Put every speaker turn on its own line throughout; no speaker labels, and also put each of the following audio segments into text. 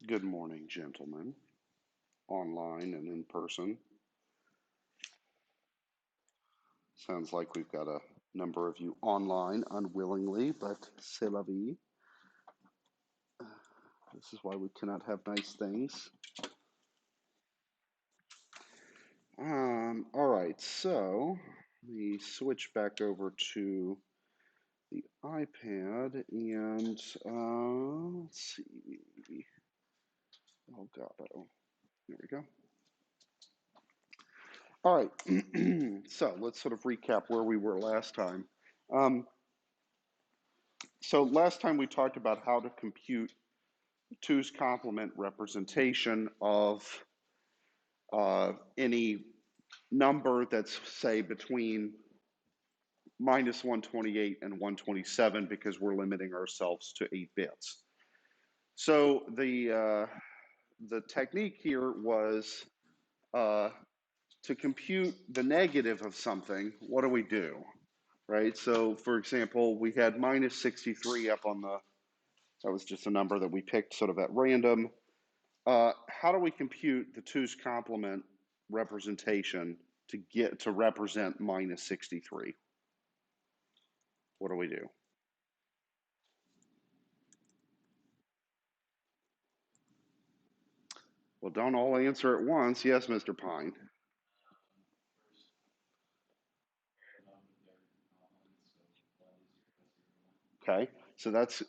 Good morning, gentlemen, online and in person. Sounds like we've got a number of you online unwillingly, but c'est la vie. This is why we cannot have nice things. All right, so let me switch back over to the iPad and let's see. Oh, God, there we go. All right, so let's sort of recap where we were last time. Um, so last time we talked about how to compute two's complement representation of any number that's, say, between minus 128 and 127 because we're limiting ourselves to 8 bits. So the technique here was to compute the negative of something. What do? Right? So, for example, we had minus 63 up on that was just a number that we picked sort of at random. How do we compute the two's complement representation to represent minus 63? What do we do? Well, don't all answer at once. Yes, Mr. Pine. Okay, so that's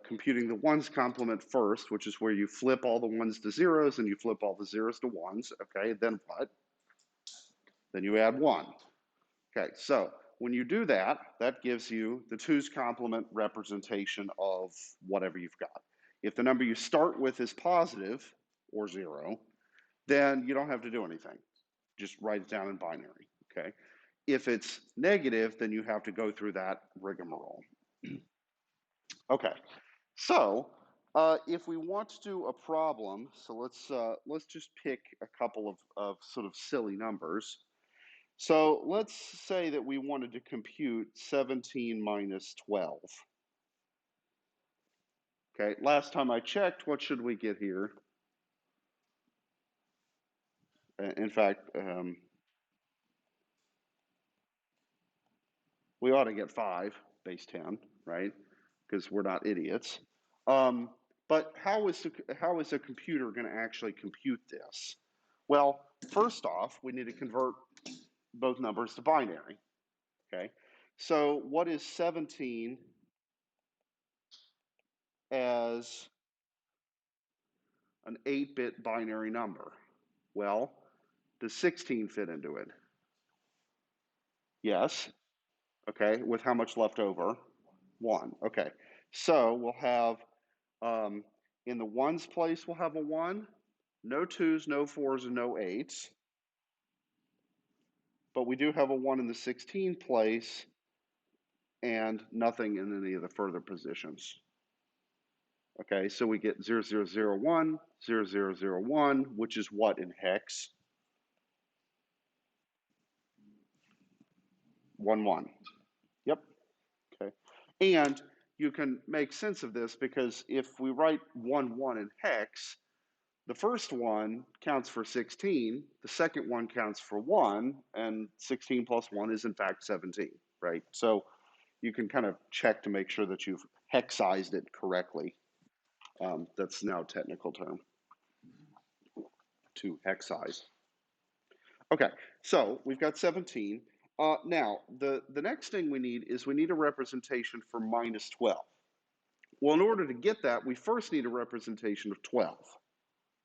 computing the ones complement first, which is where you flip all the ones to zeros and you flip all the zeros to ones. Okay, then what? Then you add one. Okay, so when you do that, that gives you the two's complement representation of whatever you've got. If the number you start with is positive or zero, then you don't have to do anything. Just write it down in binary. Okay. If it's negative, then you have to go through that rigmarole. Okay. So if we want to do a problem, so let's just pick a couple of sort of silly numbers. So let's say that we wanted to compute 17 minus 12. Okay, last time I checked, what should we get here? In fact, we ought to get 5, base 10, right? Because we're not idiots. But how is a computer going to actually compute this? Well, first off, we need to convert both numbers to binary. Okay, so what is 17 as an 8-bit binary number? Well, does 16 fit into it? Yes. Okay, with how much left over? 1. Okay, so we'll have um, in the ones place, we'll have a 1, no 2s, no 4s, and no 8s. But we do have a 1 in the 16 place and nothing in any of the further positions. Okay, so we get 0001, 0001, which is what in hex? 1, 1. Yep. Okay. And you can make sense of this because if we write 1, 1 in hex, the first one counts for 16, the second one counts for 1, and 16 plus 1 is in fact 17, right? So you can kind of check to make sure that you've hexized it correctly. That's now a technical term, to hexize. Okay, so we've got 17. Now, the next thing we need is we need a representation for minus 12. Well, in order to get that, we first need a representation of 12,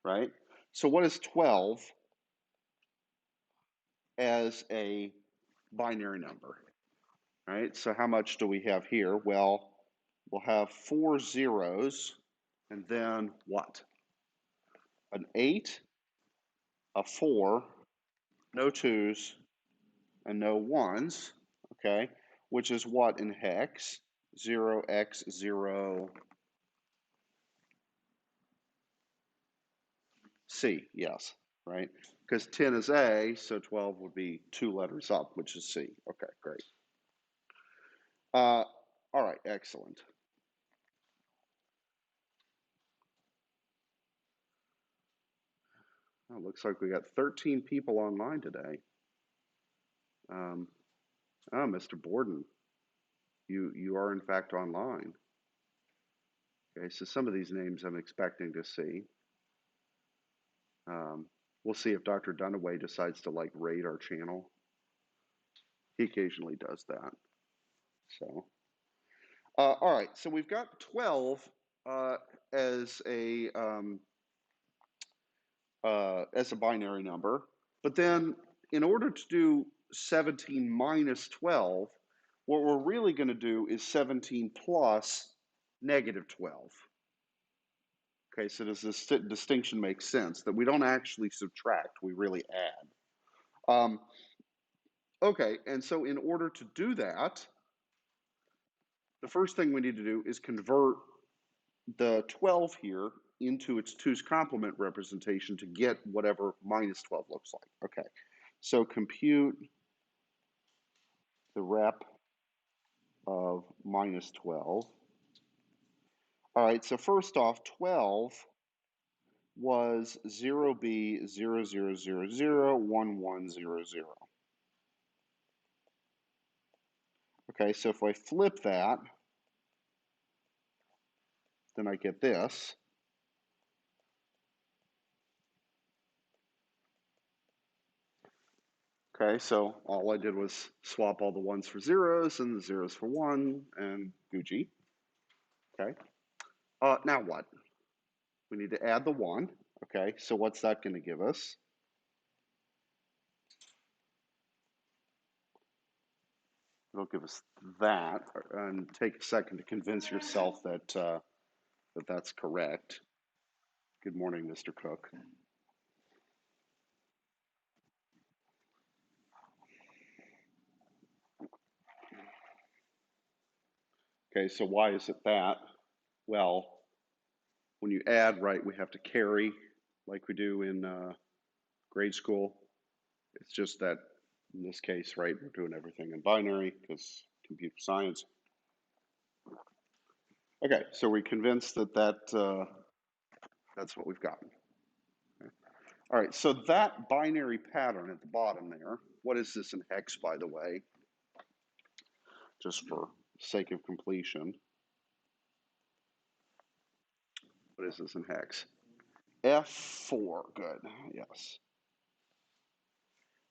right? So what is 12 as a binary number, right? So how much do we have here? Well, we'll have 4 zeros, and then what? An 8, a 4, no 2s, and no 1s, okay? Which is what in hex? 0x0 C, yes, right? Because 10 is A, so 12 would be 2 letters up, which is C. Okay, great. Uh, all right, excellent. Oh, looks like we got 13 people online today. Oh, Mr. Borden, you are in fact online. Okay, so some of these names I'm expecting to see. We'll see if Dr. Dunaway decides to like raid our channel. He occasionally does that. So, all right. So we've got 12 as a binary number, but then in order to do 17 minus 12, what we're really going to do is 17 plus negative 12. Okay, so does this distinction make sense? That we don't actually subtract, we really add. Okay, and so in order to do that, the first thing we need to do is convert the 12 here into its 2's complement representation to get whatever minus 12 looks like. Okay, so compute the rep of minus 12. All right, so first off, 12 was 0B00001100. Okay, so if I flip that, then I get this. Okay, so all I did was swap all the ones for zeros and the zeros for one, and Gucci. Okay, now what? We need to add the one. Okay, so what's that going to give us? It'll give us that, and take a second to convince yourself that that's correct. Good morning, Mr. Cook. Okay, so why is it that? Well, when you add, right, we have to carry like we do in grade school. It's just that in this case, right, we're doing everything in binary because computer science. Okay, so we're convinced that that's what we've got. Okay. All right, so that binary pattern at the bottom there, what is this in hex, by the way? Just for sake of completion. What is this in hex? F4, good, yes.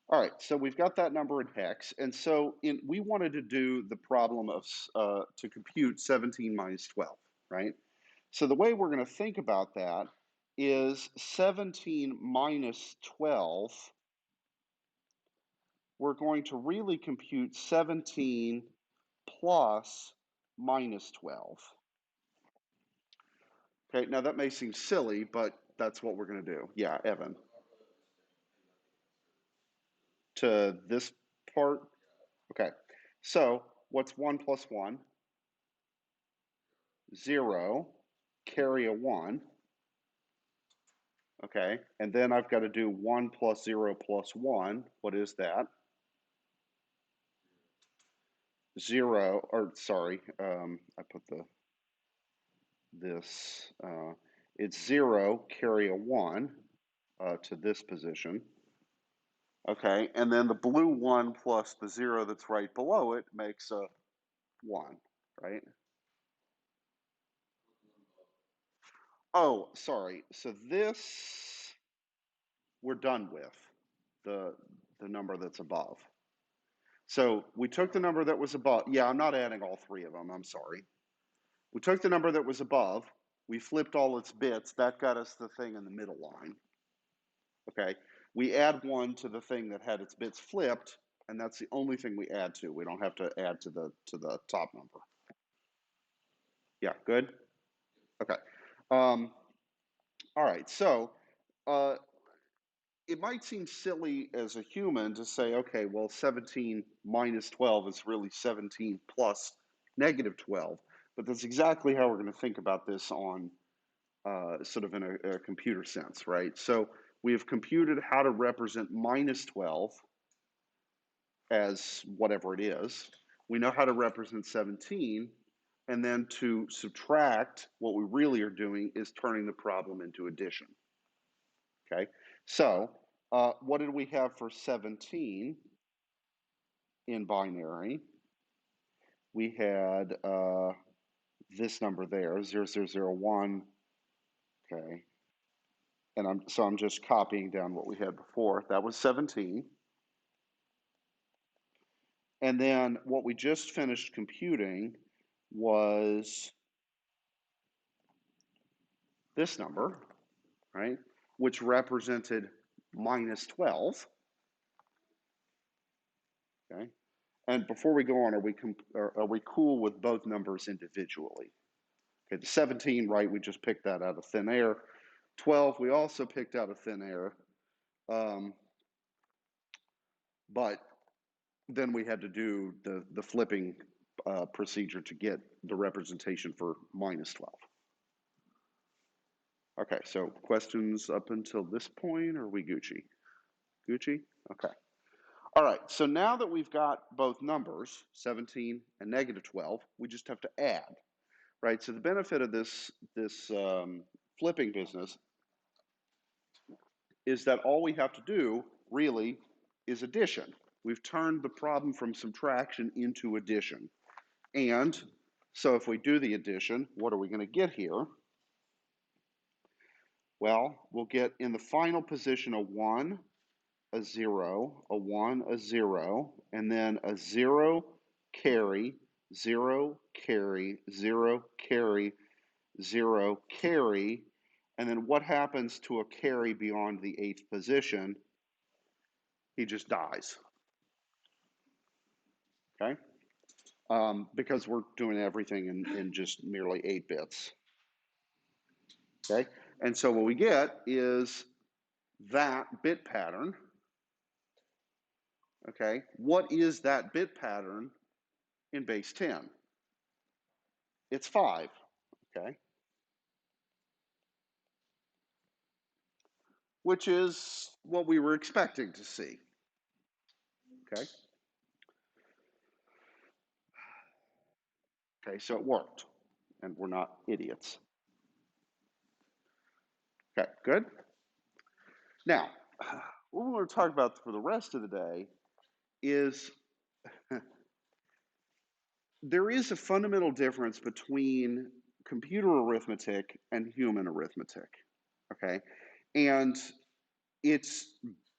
All right, so we've got that number in hex, and so we wanted to do the problem of to compute 17 minus 12, right? So the way we're going to think about that is 17 minus 12, we're going to really compute 17 plus minus 12. Okay, now that may seem silly, but that's what we're going to do. Yeah, Evan. To this part? Okay, so what's 1 plus 1? 0, carry a 1. Okay, and then I've got to do 1 plus 0 plus 1. What is that? 0, or sorry, I put it's 0, carry a 1 to this position. Okay, and then the blue 1 plus the 0 that's right below it makes a 1, right? Oh, sorry. So this we're done with, the number that's above. So we took the number that was above. Yeah, I'm not adding all three of them. I'm sorry. We took the number that was above. We flipped all its bits. That got us the thing in the middle line. Okay. We add 1 to the thing that had its bits flipped, and that's the only thing we add to. We don't have to add to the top number. Yeah, good? Okay. All right. So it might seem silly as a human to say, okay, well, 17 minus 12 is really 17 plus negative 12. But that's exactly how we're going to think about this on sort of in a computer sense, right? So we have computed how to represent minus 12 as whatever it is. We know how to represent 17. And then to subtract, what we really are doing is turning the problem into addition. Okay, so what did we have for 17 in binary? We had this number there, 0001. Okay, and I'm just copying down what we had before. That was 17. And then what we just finished computing was this number, right? Which represented minus 12. Okay. And before we go on, are we cool with both numbers individually? Okay, the 17, right, we just picked that out of thin air. 12, we also picked out of thin air. But then we had to do the flipping procedure to get the representation for minus 12. Okay, so questions up until this point, or are we Gucci? Gucci? Okay. All right, so now that we've got both numbers, 17 and negative 12, we just have to add, right? So the benefit of this flipping business is that all we have to do, really, is addition. We've turned the problem from subtraction into addition. And so if we do the addition, what are we going to get here? Well, we'll get in the final position a 1, a 0, a 1, a 0, and then a 0 carry, 0 carry, 0 carry, 0 carry, and then what happens to a carry beyond the 8th position? He just dies, okay? Because we're doing everything in just merely 8 bits, okay? And so what we get is that bit pattern, okay? What is that bit pattern in base 10? It's 5, okay? Which is what we were expecting to see, okay? Okay, so it worked, and we're not idiots. Okay, good. Now, what we're going to talk about for the rest of the day is there is a fundamental difference between computer arithmetic and human arithmetic, okay? And it's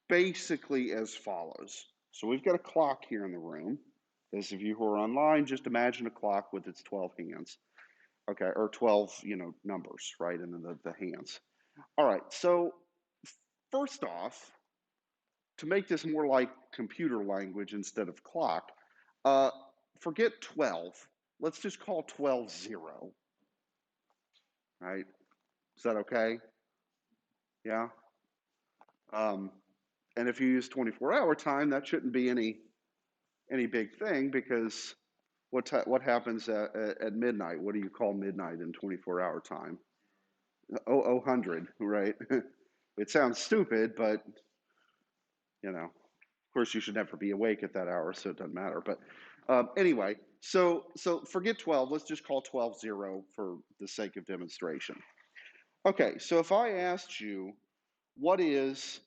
basically as follows. So we've got a clock here in the room. Those of you who are online, just imagine a clock with its 12 hands, okay, or 12, numbers, right, and then the hands. All right, so first off, to make this more like computer language instead of clock, forget 12. Let's just call 12 0, right? Is that okay? Yeah? Um, and if you use 24-hour time, that shouldn't be any big thing, because what happens at midnight? What do you call midnight in 24-hour time? 0000, right? It sounds stupid, but of course you should never be awake at that hour, so it doesn't matter. But anyway, so forget 12. Let's just call 12 0 for the sake of demonstration. Okay, so if I asked you, what is,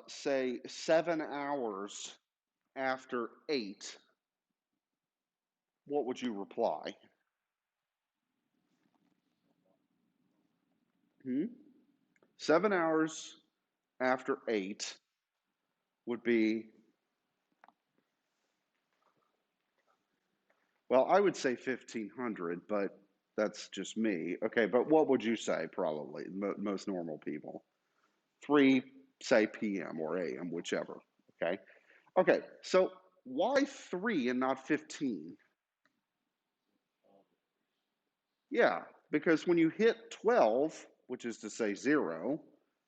say, 7 hours after 8, what would you reply? 7 hours after 8 would be, well, I would say 1500, but that's just me. Okay, but what would you say, probably, most normal people? 3, say, p.m. or a.m., whichever, okay? Okay, so why 3 and not 15? Yeah, because when you hit 12, which is to say 0,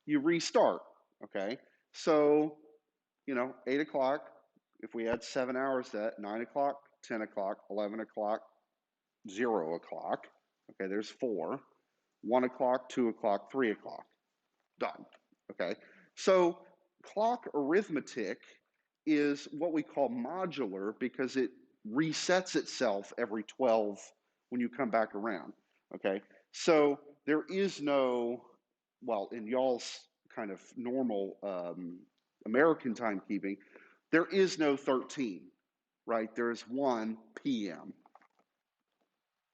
you restart, okay? So, 8 o'clock, if we add 7 hours to that, 9 o'clock, 10 o'clock, 11 o'clock, 0 o'clock, okay, there's 4, 1 o'clock, 2 o'clock, 3 o'clock, done, okay? So clock arithmetic is what we call modular because it resets itself every 12 when you come back around, okay? So there is no, well, in y'all's kind of normal American timekeeping, there is no 13, right? There's 1 p.m.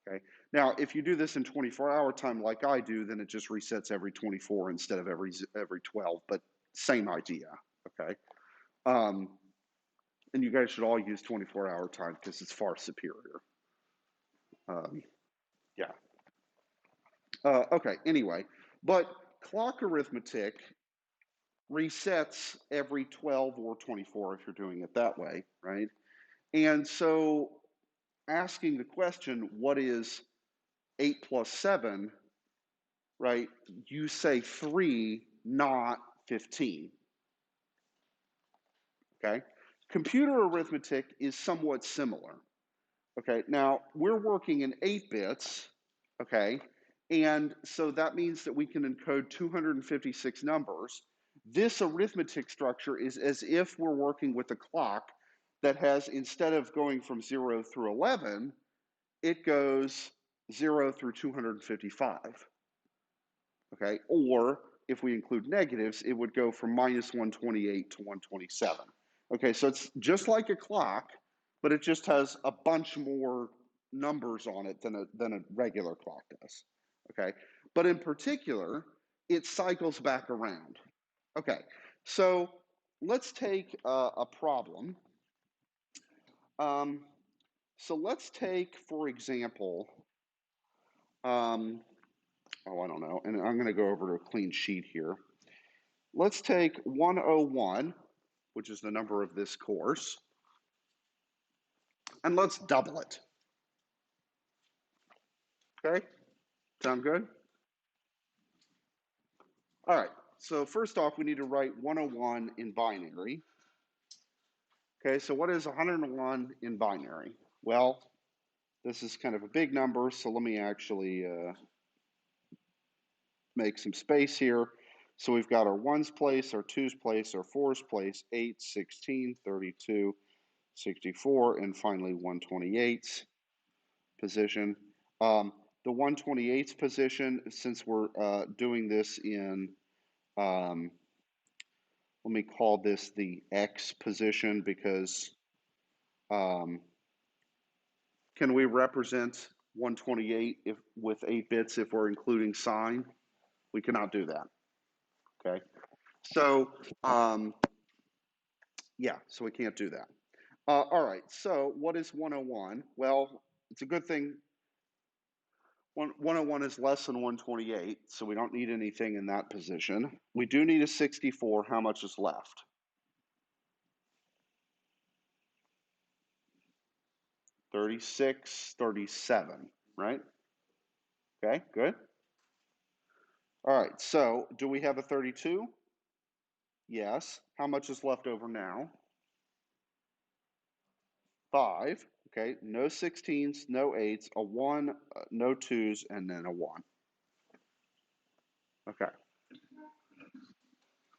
Okay. Now, if you do this in 24-hour time like I do, then it just resets every 24 instead of every 12, but same idea. Okay. Um, and you guys should all use 24-hour time because it's far superior. Yeah. Okay. Anyway, but clock arithmetic resets every 12 or 24 if you're doing it that way, right? And so asking the question, what is 8 plus 7, right? You say 3, not 15, okay? Computer arithmetic is somewhat similar, okay? Now, we're working in 8 bits, okay? And so that means that we can encode 256 numbers. This arithmetic structure is as if we're working with a clock that has, instead of going from 0 through 11, it goes 0 through 255, okay? Or if we include negatives, it would go from minus 128 to 127. Okay, so it's just like a clock, but it just has a bunch more numbers on it than a regular clock does. Okay, but in particular, it cycles back around. Okay, so let's take a problem. So let's take, for example, oh, I don't know, and I'm going to go over to a clean sheet here. Let's take 101, which is the number of this course, and let's double it. Okay, sound good? All right, so first off, we need to write 101 in binary. Okay, so what is 101 in binary? Well, this is kind of a big number, so let me actually make some space here. So we've got our ones place, our twos place, our fours place, 8, 16, 32, 64, and finally 128's position. The 128's position, since we're doing this in, let me call this the X position because can we represent 128 if with 8 bits if we're including sign? We cannot do that. Okay. So yeah, so we can't do that. All right, so what is 101? Well, it's a good thing 101 is less than 128, so we don't need anything in that position. We do need a 64. How much is left? 36, 37, right? Okay, good. All right, so do we have a 32? Yes. How much is left over now? 5. Okay, no 16s, no 8s, a 1, no 2s, and then a 1. Okay.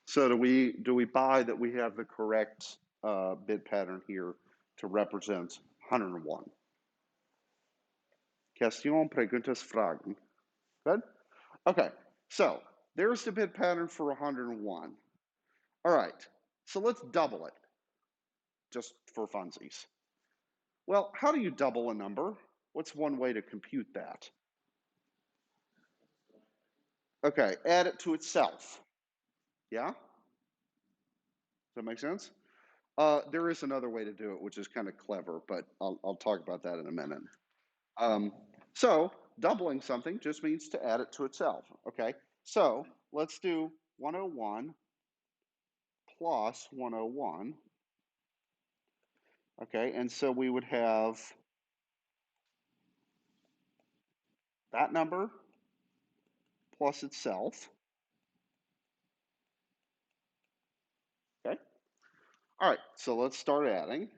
So do we buy that we have the correct bit pattern here to represent 101? Question, preguntas, fragen. Good? Okay, so there's the bit pattern for 101. All right, so let's double it, just for funsies. Well, how do you double a number? What's one way to compute that? Okay, add it to itself. Yeah? Does that make sense? There is another way to do it, which is kind of clever, but I'll talk about that in a minute. So doubling something just means to add it to itself, okay? So let's do 101 plus 101, okay? And so we would have that number plus itself, okay? All right, so let's start adding.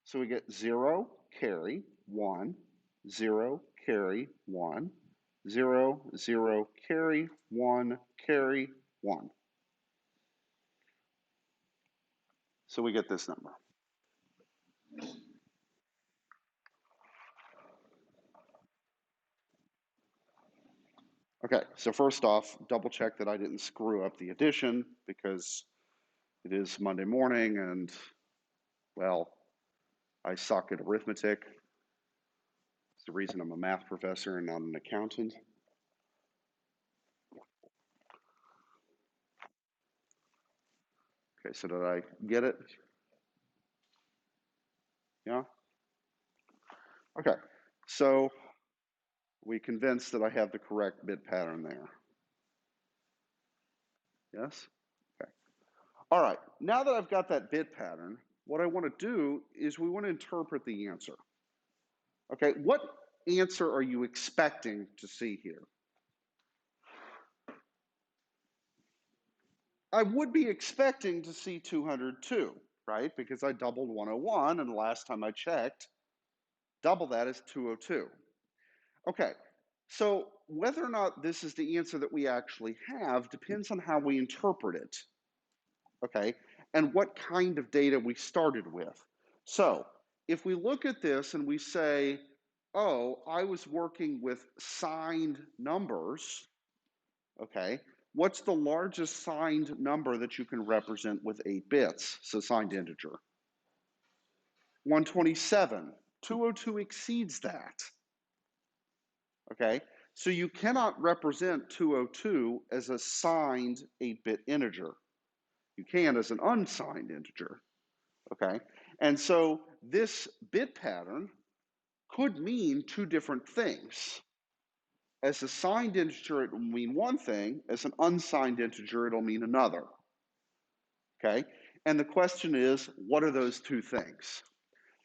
So we get 0, carry, 1, 0, carry, 1, 0, 0, carry, 1, carry, 1. So we get this number. Okay, so first off, double check that I didn't screw up the addition because it is Monday morning and, well, I suck at arithmetic. It's the reason I'm a math professor and not an accountant. Okay, so did I get it? Yeah? Okay, so we convinced that I have the correct bit pattern there. Yes? Okay. All right, now that I've got that bit pattern, what I want to do is we want to interpret the answer. Okay, what answer are you expecting to see here? I would be expecting to see 202, right? Because I doubled 101, and the last time I checked, double that is 202. Okay, so whether or not this is the answer that we actually have depends on how we interpret it, okay, and what kind of data we started with. So if we look at this and we say, oh, I was working with signed numbers, okay, what's the largest signed number that you can represent with 8 bits? So signed integer. 127. 202 exceeds that. Okay, so you cannot represent 202 as a signed 8-bit integer. You can as an unsigned integer. Okay, and so this bit pattern could mean two different things. As a signed integer, it will mean one thing. As an unsigned integer, it'll mean another. Okay, and the question is, what are those two things?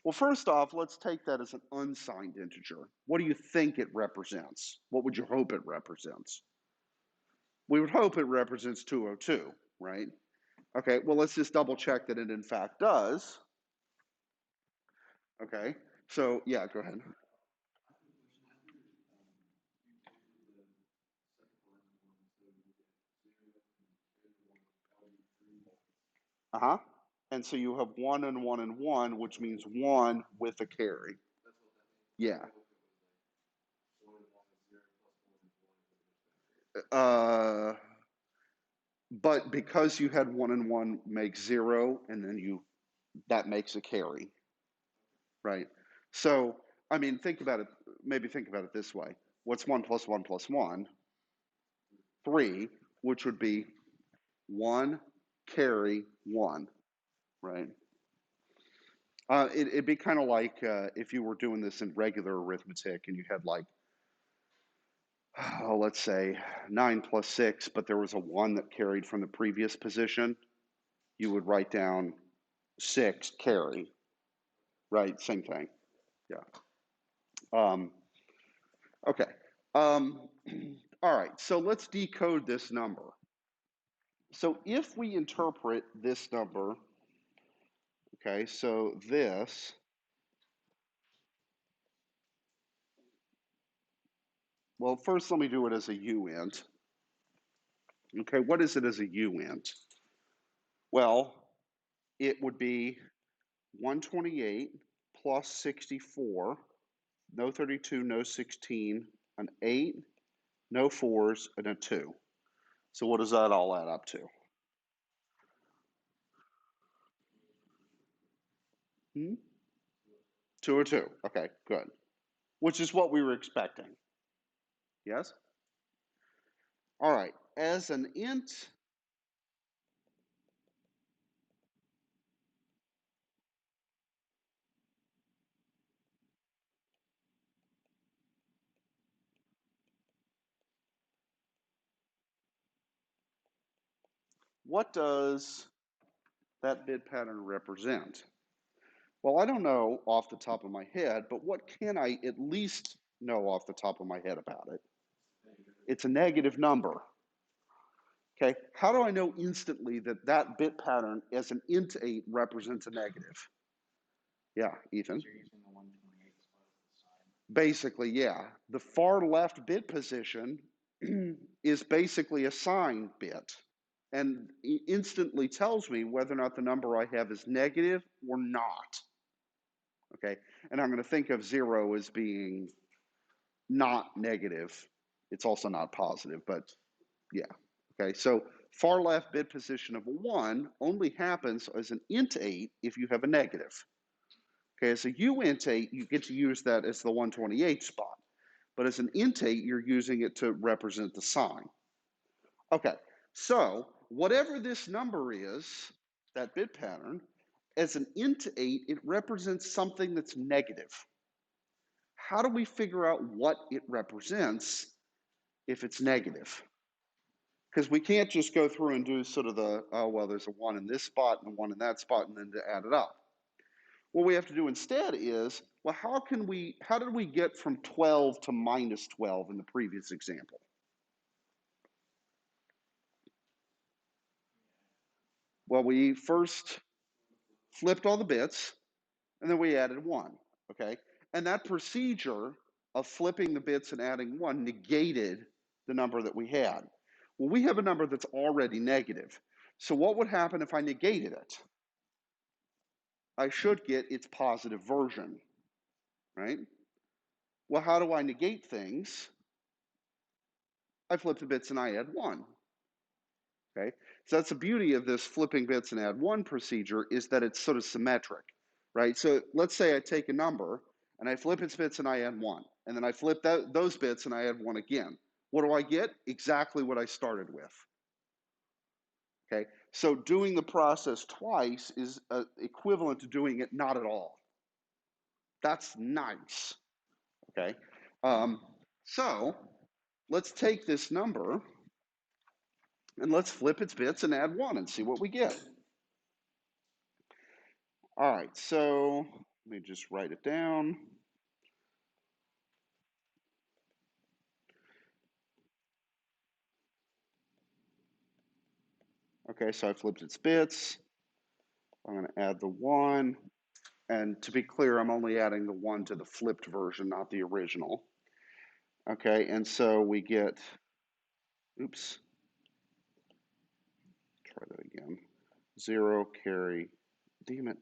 Well, first off, let's take that as an unsigned integer. What do you think it represents? What would you hope it represents? We would hope it represents 202, right? Okay, well, let's just double check that it in fact does. Okay, so yeah, go ahead. Uh-huh. And so you have 1 and 1 and 1, which means 1 with a carry. Yeah. Uh, but because you had 1 and 1 makes 0, and then that makes a carry, right? So, I mean, think about it, maybe think about it this way. What's 1 plus 1 plus 1? 3, which would be 1 carry 1, right? It'd be kind of like if you were doing this in regular arithmetic and you had like, oh, let's say 9 plus 6, but there was a 1 that carried from the previous position, you would write down 6 carry, right? Same thing. Yeah. Um, okay. Um, all right. So let's decode this number. So if we interpret this number, okay, so this, well, first let me do it as a uint. Okay, what is it as a uint? Well, it would be 128 plus 64, no 32, no 16, an 8, no 4s, and a 2. So what does that all add up to? 202. Okay, good. Which is what we were expecting. Yes? All right. As an int, what does that bit pattern represent? Well, I don't know off the top of my head, but what can I at least know off the top of my head about it? It's a negative number. Okay, how do I know instantly that that bit pattern as an int 8 represents a negative? Yeah, Ethan. Basically, yeah. The far left bit position is basically a sign bit and instantly tells me whether or not the number I have is negative or not. Okay, and I'm going to think of 0 as being not negative. It's also not positive, but yeah. Okay, so far left bit position of 1 only happens as an int 8 if you have a negative. Okay, as a uint 8, you get to use that as the 128 spot. But as an int 8, you're using it to represent the sign. Okay, so whatever this number is, that bit pattern, as an int 8, it represents something that's negative. How do we figure out what it represents if it's negative? Because we can't just go through and do sort of the, oh, well, there's a 1 in this spot and a 1 in that spot, and then to add it up. What we have to do instead is, well, how did we get from 12 to minus 12 in the previous example? Well, we first flipped all the bits, and then we added 1, okay? And that procedure of flipping the bits and adding 1 negated the number that we had. Well, we have a number that's already negative. So what would happen if I negated it? I should get its positive version, right? Well, how do I negate things? I flip the bits and I add 1, okay? So that's the beauty of this flipping bits and add 1 procedure, is that it's sort of symmetric, right? So let's say I take a number and I flip its bits and I add 1, and then I flip those bits and I add 1 again. What do I get? Exactly what I started with, okay? So doing the process twice is equivalent to doing it not at all. That's nice, okay? So let's take this number and let's flip its bits and add 1 and see what we get. All right, so let me just write it down. Okay, so I flipped its bits. I'm going to add the 1. And to be clear, I'm only adding the 1 to the flipped version, not the original. Okay, and so we get, oops, try that again. 0 carry, damn it.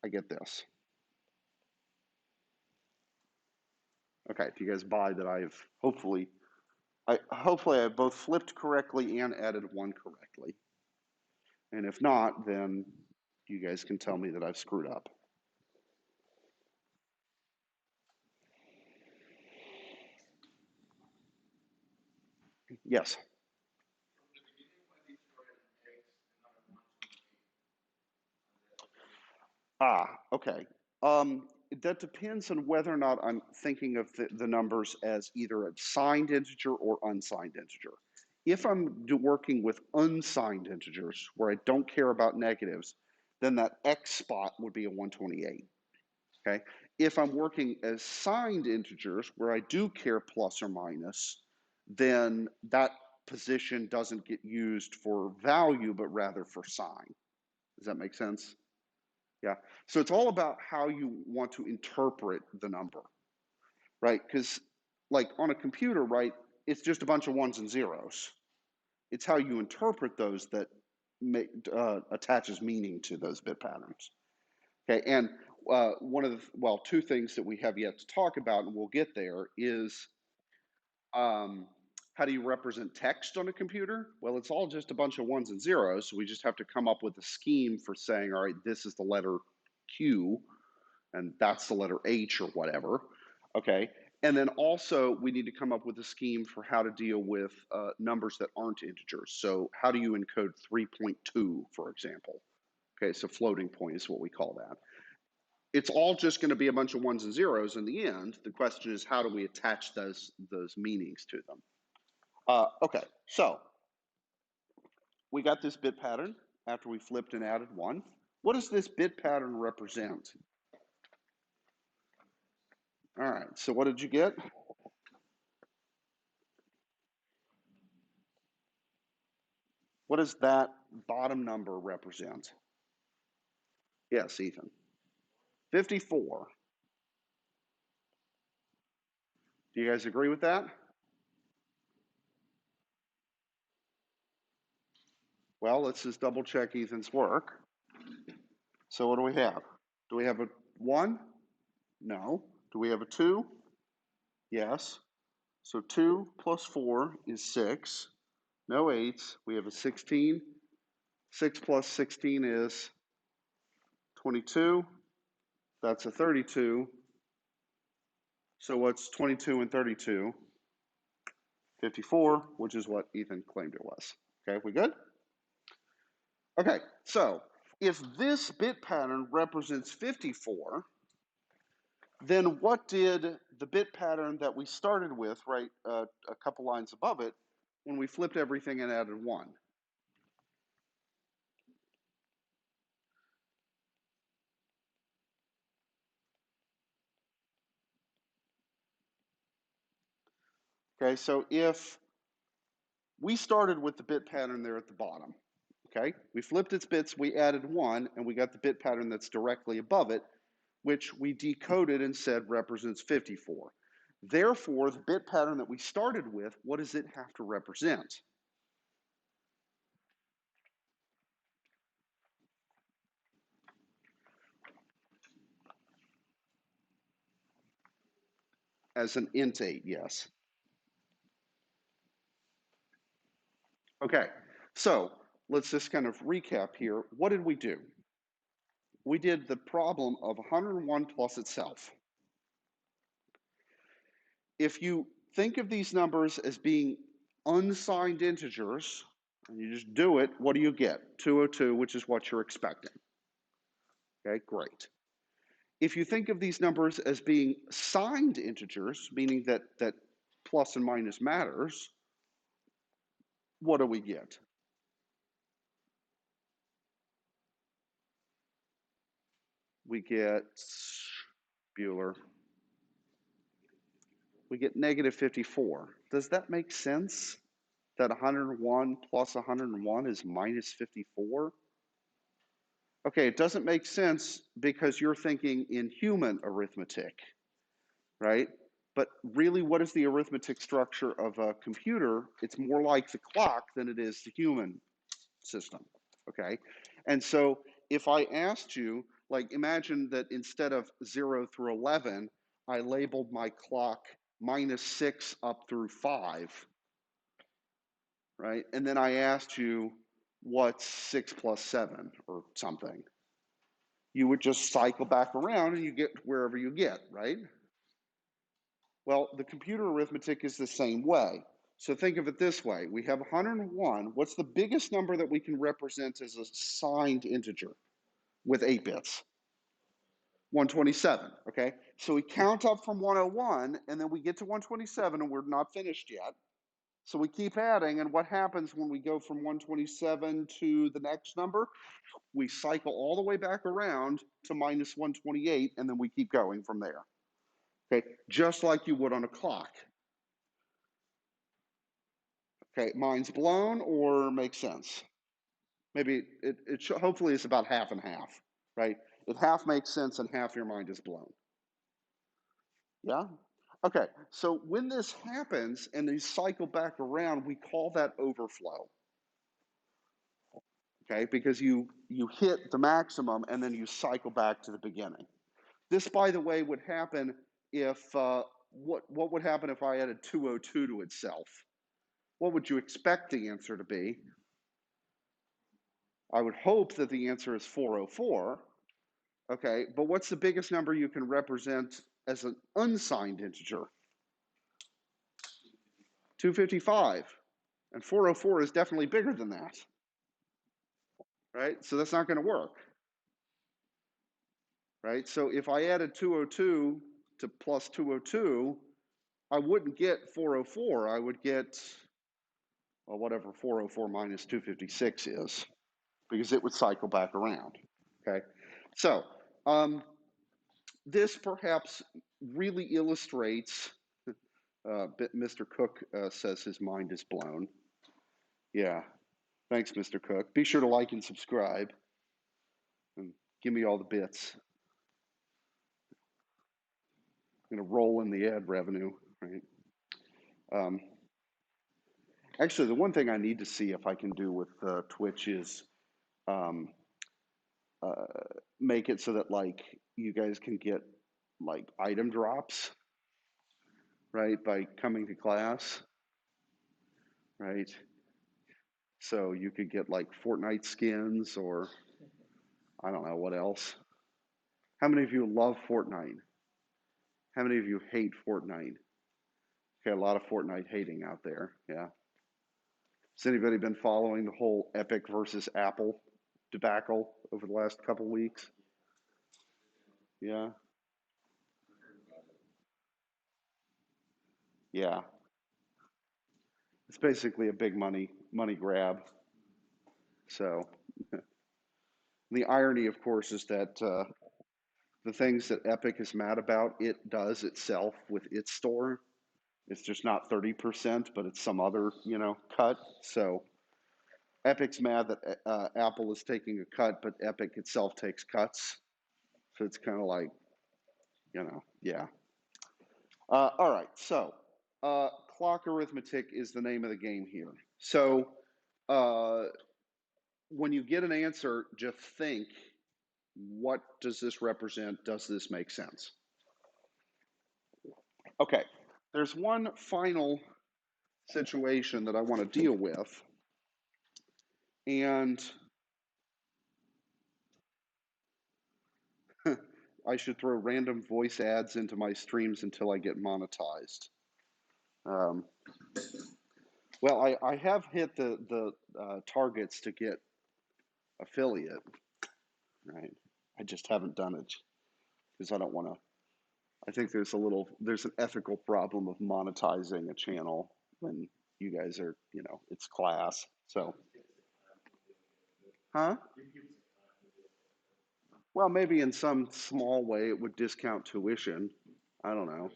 I get this. Okay, do you guys buy that I've hopefully I've both flipped correctly and added 1 correctly? And if not, then you guys can tell me that I've screwed up. Yes. Okay. That depends on whether or not I'm thinking of the numbers as either a signed integer or unsigned integer. If I'm working with unsigned integers, where I don't care about negatives, then that X spot would be a 128, okay? If I'm working as signed integers, where I do care plus or minus, then that position doesn't get used for value, but rather for sign. Does that make sense? Yeah. So it's all about how you want to interpret the number, right? Because, like on a computer, right, it's just a bunch of ones and zeros. It's how you interpret those that attaches meaning to those bit patterns. Okay. And one of the, well, two things that we have yet to talk about, and we'll get there, is how do you represent text on a computer? Well, it's all just a bunch of ones and zeros. So we just have to come up with a scheme for saying, all right, this is the letter Q, and that's the letter H or whatever, okay? And then also we need to come up with a scheme for how to deal with numbers that aren't integers. So how do you encode 3.2, for example? Okay, so floating point is what we call that. It's all just going to be a bunch of ones and zeros in the end. The question is, how do we attach those meanings to them? Okay, so we got this bit pattern after we flipped and added 1. What does this bit pattern represent? All right, so what did you get? What does that bottom number represent? Yes, Ethan. 54. Do you guys agree with that? Well, let's just double check Ethan's work. So what do we have? Do we have a 1? No. Do we have a 2? Yes. So 2 plus 4 is 6. No 8s. We have a 16. 6 plus 16 is 22. That's a 32. So what's 22 and 32? 54, which is what Ethan claimed it was. Okay, we good? Okay, so if this bit pattern represents 54, then what did the bit pattern that we started with, right, a couple lines above it, when we flipped everything and added 1? Okay, so if we started with the bit pattern there at the bottom, okay, we flipped its bits, we added 1, and we got the bit pattern that's directly above it, which we decoded and said represents 54. Therefore, the bit pattern that we started with, what does it have to represent? As an int 8, yes. Okay, so let's just kind of recap here. What did we do? We did the problem of 101 plus itself. If you think of these numbers as being unsigned integers, and you just do it, what do you get? 202, which is what you're expecting. Okay, great. If you think of these numbers as being signed integers, meaning that plus and minus matters, what do we get? We get Bueller. We get negative 54. Does that make sense? That 101 plus 101 is minus 54? Okay, it doesn't make sense because you're thinking in human arithmetic, right? But really, what is the arithmetic structure of a computer? It's more like the clock than it is the human system, okay? And so if I asked you, like, imagine that instead of 0 through 11, I labeled my clock minus 6 up through 5, right? And then I asked you, what's 6 plus 7 or something? You would just cycle back around and you get wherever you get, right? Well, the computer arithmetic is the same way. So think of it this way. We have 101. What's the biggest number that we can represent as a signed integer with 8 bits? 127, okay? So we count up from 101, and then we get to 127, and we're not finished yet. So we keep adding, and what happens when we go from 127 to the next number? We cycle all the way back around to minus 128, and then we keep going from there. Okay, just like you would on a clock. Okay, mind's blown or makes sense? Maybe hopefully it's about half and half, right? If half makes sense and half your mind is blown. Yeah? Okay, so when this happens and they cycle back around, we call that overflow. Okay, because you hit the maximum and then you cycle back to the beginning. This, by the way, would happen if, what would happen if I added 202 to itself? What would you expect the answer to be? I would hope that the answer is 404. Okay, but what's the biggest number you can represent as an unsigned integer? 255. And 404 is definitely bigger than that. Right? So that's not going to work. Right? So if I added 202 to plus 202, I wouldn't get 404. I would get, well, whatever 404 minus 256 is, because it would cycle back around. Okay? So this perhaps really illustrates, Mr. Cook says his mind is blown. Yeah. Thanks, Mr. Cook. Be sure to like and subscribe and give me all the bits. I'm going to roll in the ad revenue, right? Actually, the one thing I need to see if I can do with Twitch is make it so that like you guys can get like item drops, right, by coming to class, right? So you could get like Fortnite skins or I don't know what else. How many of you love Fortnite? How many of you hate Fortnite? Okay, a lot of Fortnite hating out there. Yeah. Has anybody been following the whole Epic versus Apple debacle over the last couple weeks? Yeah. Yeah. It's basically a big money grab. So the irony, of course, is that the things that Epic is mad about, it does itself with its store. It's just not 30%, but it's some other, cut. So Epic's mad that Apple is taking a cut, but Epic itself takes cuts. So it's kind of like, yeah. All right. So clock arithmetic is the name of the game here. So uh, when you get an answer, just think, what does this represent? Does this make sense? Okay. There's one final situation that I want to deal with. And I should throw random voice ads into my streams until I get monetized. Um, well, I have hit the targets to get affiliate, right? I just haven't done it because I don't want to. I think there's an ethical problem of monetizing a channel when you guys are, it's class. So, huh? Well, maybe in some small way it would discount tuition. I don't know.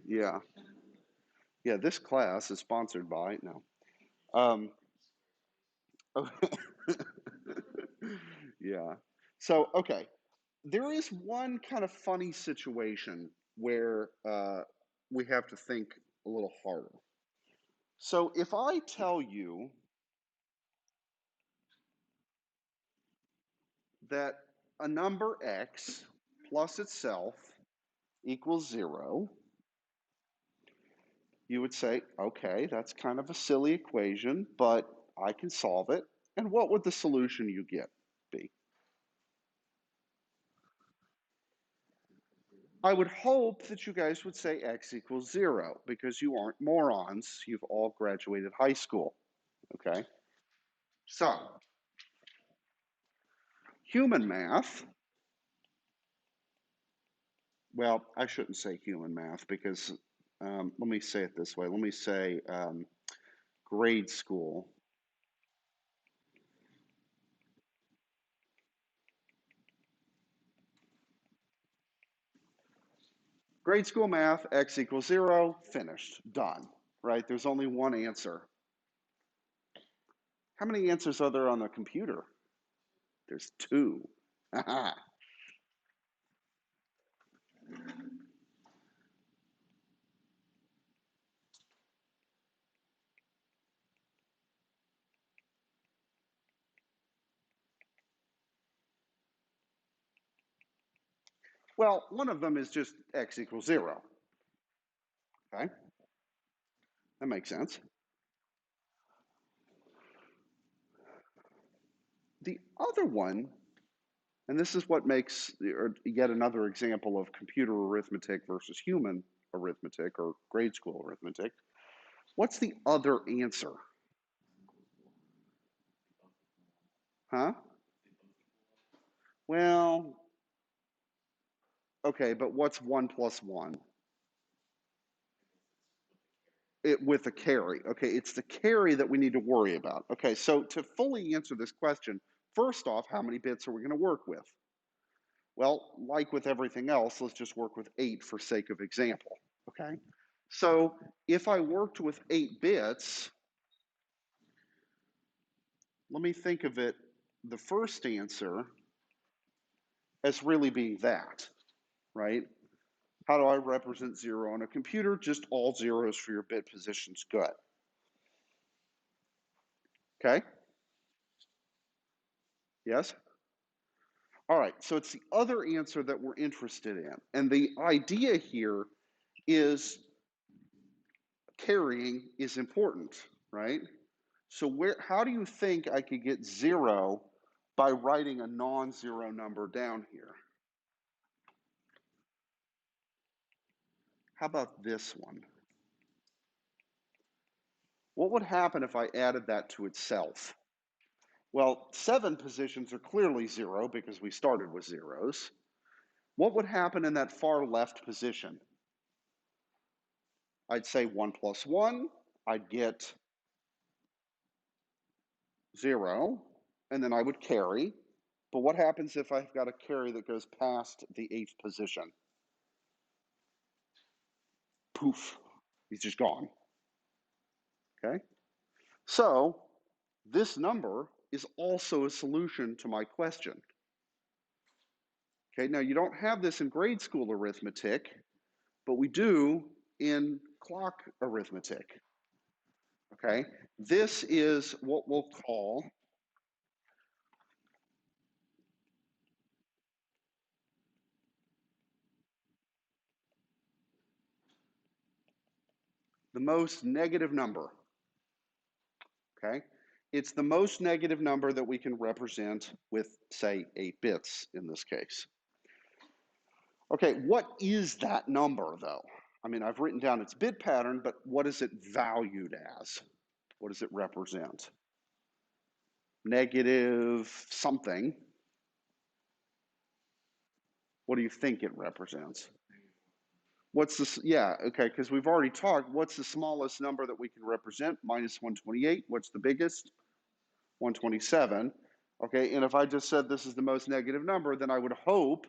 Yeah. Yeah, this class is sponsored by, no. Um, yeah. So, okay. There is one kind of funny situation where we have to think a little harder. So, if I tell you that a number x plus itself equals 0, you would say, okay, that's kind of a silly equation, but I can solve it. And what would the solution you get be? I would hope that you guys would say x equals 0 because you aren't morons. You've all graduated high school. Okay? So, human math, well, I shouldn't say human math because let me say it this way. Let me say grade school. Grade school math, x equals 0, finished, done, right? There's only one answer. How many answers are there on the computer? There's two. Well, one of them is just x equals 0. Okay, that makes sense. The other one, and this is what makes yet another example of computer arithmetic versus human arithmetic or grade school arithmetic. What's the other answer? Huh? Well, okay, but what's 1 plus 1? With a carry. Okay, it's the carry that we need to worry about. Okay, so to fully answer this question, first off, how many bits are we going to work with? Well, like with everything else, let's just work with 8 for sake of example. Okay, so if I worked with 8 bits, let me think of it, the first answer as really being that, right? How do I represent 0 on a computer? Just all zeros for your bit positions. Good. Okay? Yes? All right, so it's the other answer that we're interested in. And the idea here is carrying is important, right? So how do you think I could get 0 by writing a non-zero number down here? How about this one? What would happen if I added that to itself? Well, 7 positions are clearly 0 because we started with zeros. What would happen in that far left position? I'd say 1 plus 1, I'd get 0, and then I would carry. But what happens if I've got a carry that goes past the 8th position? Poof, he's just gone. Okay? So this number is also a solution to my question. Okay, now you don't have this in grade school arithmetic, but we do in clock arithmetic. Okay, this is what we'll call the most negative number. Okay, it's the most negative number that we can represent with, say, 8 bits in this case. Okay, what is that number though? I mean, I've written down its bit pattern, but what is it valued as? What does it represent? Negative something. What do you think it represents? What's this? Yeah, okay, because we've already talked. What's the smallest number that we can represent? Minus 128. What's the biggest? 127. Okay, and if I just said this is the most negative number, then I would hope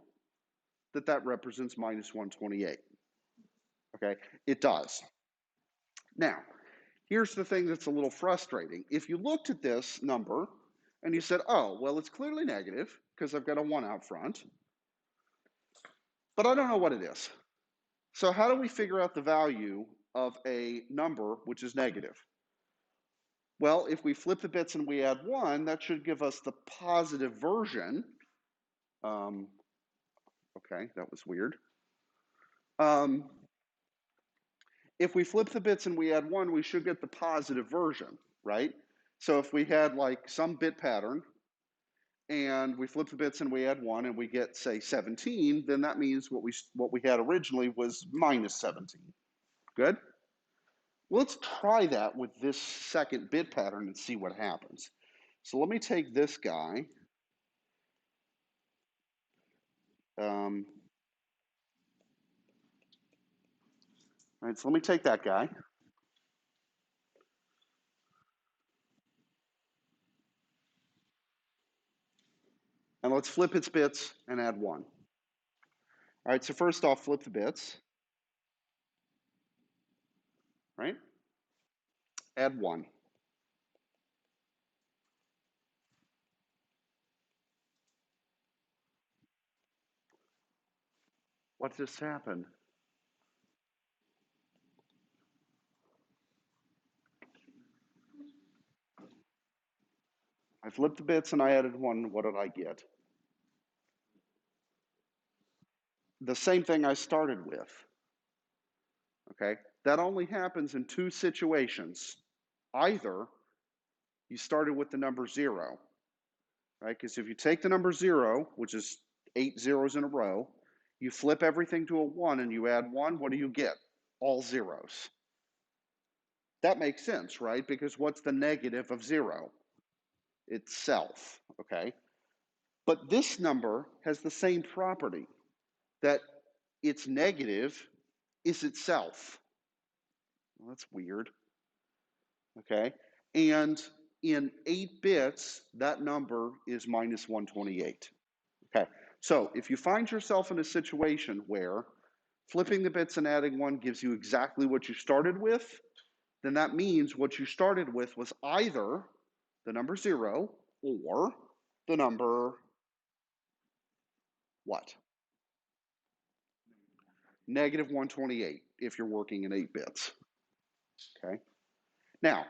that that represents minus 128. Okay, it does. Now, here's the thing that's a little frustrating. If you looked at this number and you said, oh, well, it's clearly negative because I've got a 1 out front, but I don't know what it is. So how do we figure out the value of a number which is negative? Well, if we flip the bits and we add 1, that should give us the positive version. Okay, that was weird. If we flip the bits and we add 1, we should get the positive version, right? So if we had like some bit pattern and we flip the bits and we add 1 and we get, say, 17, then that means what we had originally was minus 17. Good? Let's try that with this second bit pattern and see what happens. So let me take this guy. All right, so let me take that guy. And let's flip its bits and add 1. All right, so first off, flip the bits. Right? Add 1. What just happened? I flipped the bits and I added 1. What did I get? The same thing I started with. Okay? That only happens in 2 situations. Either you started with the number 0, right? Because if you take the number 0, which is 8 zeros in a row, you flip everything to a 1 and you add 1, what do you get? All zeros. That makes sense, right? Because what's the negative of 0? Itself, okay? But this number has the same property, that its negative is itself. Well, that's weird, okay? And in 8 bits, that number is minus 128. Okay, so if you find yourself in a situation where flipping the bits and adding 1 gives you exactly what you started with, then that means what you started with was either the number 0 or the number what? Negative 128 if you're working in 8 bits. Okay, now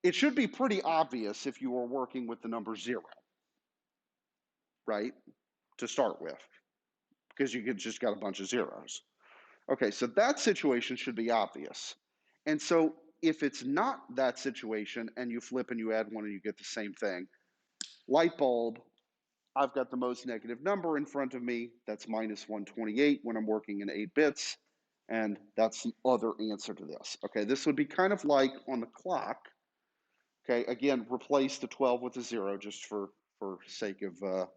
it should be pretty obvious if you are working with the number 0, right? to start with, because you just got a bunch of zeros. Okay, so that situation should be obvious. And so if it's not that situation and you flip and you add one and you get the same thing, light bulb, I've got the most negative number in front of me. That's minus 128 when I'm working in 8 bits. And that's the other answer to this. Okay, this would be kind of like on the clock. Okay, again, replace the 12 with a 0 just for sake of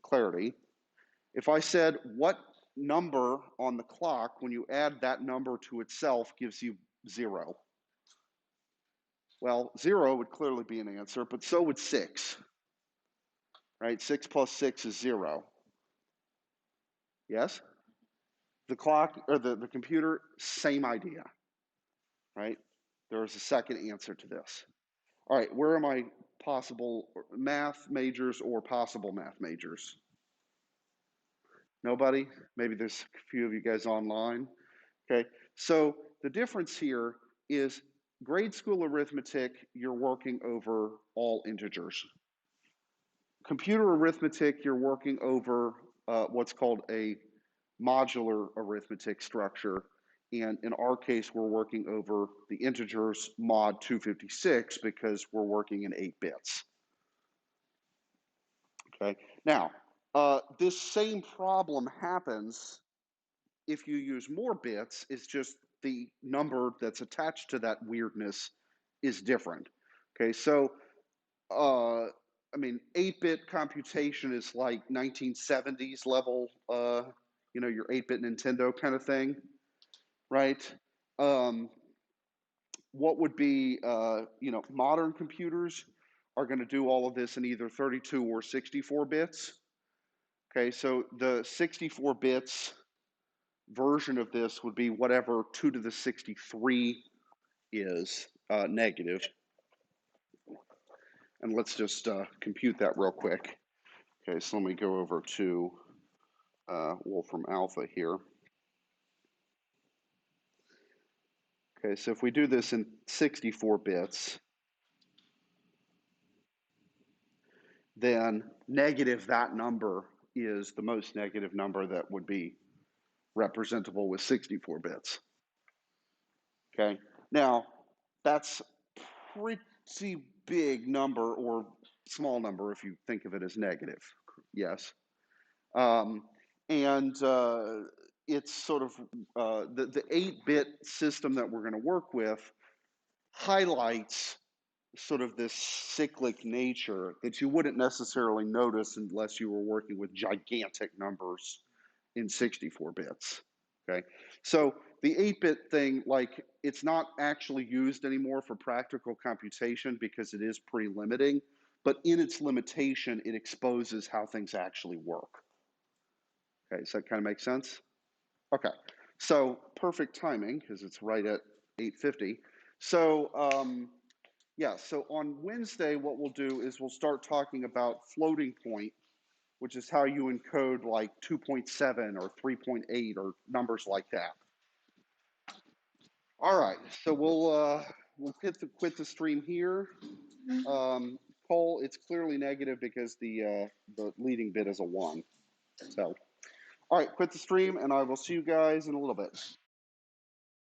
clarity. If I said what number on the clock, when you add that number to itself, gives you 0? Well, 0 would clearly be an answer, but so would 6, right? 6 plus 6 is 0. Yes? The clock, or the computer, same idea, right? There's a second answer to this. All right, where are my possible math majors or possible math majors? Nobody? Maybe there's a few of you guys online. Okay, so the difference here is grade school arithmetic, you're working over all integers. Computer arithmetic, you're working over what's called a modular arithmetic structure. And in our case, we're working over the integers mod 256 because we're working in 8 bits. Okay, now, this same problem happens if you use more bits. It's just the number that's attached to that weirdness is different. Okay, so I mean, 8-bit computation is like 1970s level, you know, your 8-bit Nintendo kind of thing, right? What would be, you know, modern computers are going to do all of this in either 32 or 64 bits. Okay, so the 64 bits version of this would be whatever 2 to the 63 is negative. And let's just compute that real quick. Okay, so let me go over to Wolfram Alpha here. Okay, so if we do this in 64 bits, then negative that number is the most negative number that would be representable with 64 bits. Okay, now that's pretty big number, or small number if you think of it as negative, yes. And it's sort of the 8-bit system that we're going to work with highlights sort of this cyclic nature that you wouldn't necessarily notice unless you were working with gigantic numbers in 64 bits. Okay, so the 8-bit thing, like, it's not actually used anymore for practical computation because it is pretty limiting, but in its limitation, it exposes how things actually work. Okay, does that kind of make sense? Okay, so perfect timing because it's right at 8:50. So yeah, so on Wednesday, what we'll do is we'll start talking about floating point, which is how you encode like 2.7 or 3.8 or numbers like that. All right, so we'll quit the stream here. Cole, it's clearly negative because the leading bit is a 1. So, all right, quit the stream, and I will see you guys in a little bit.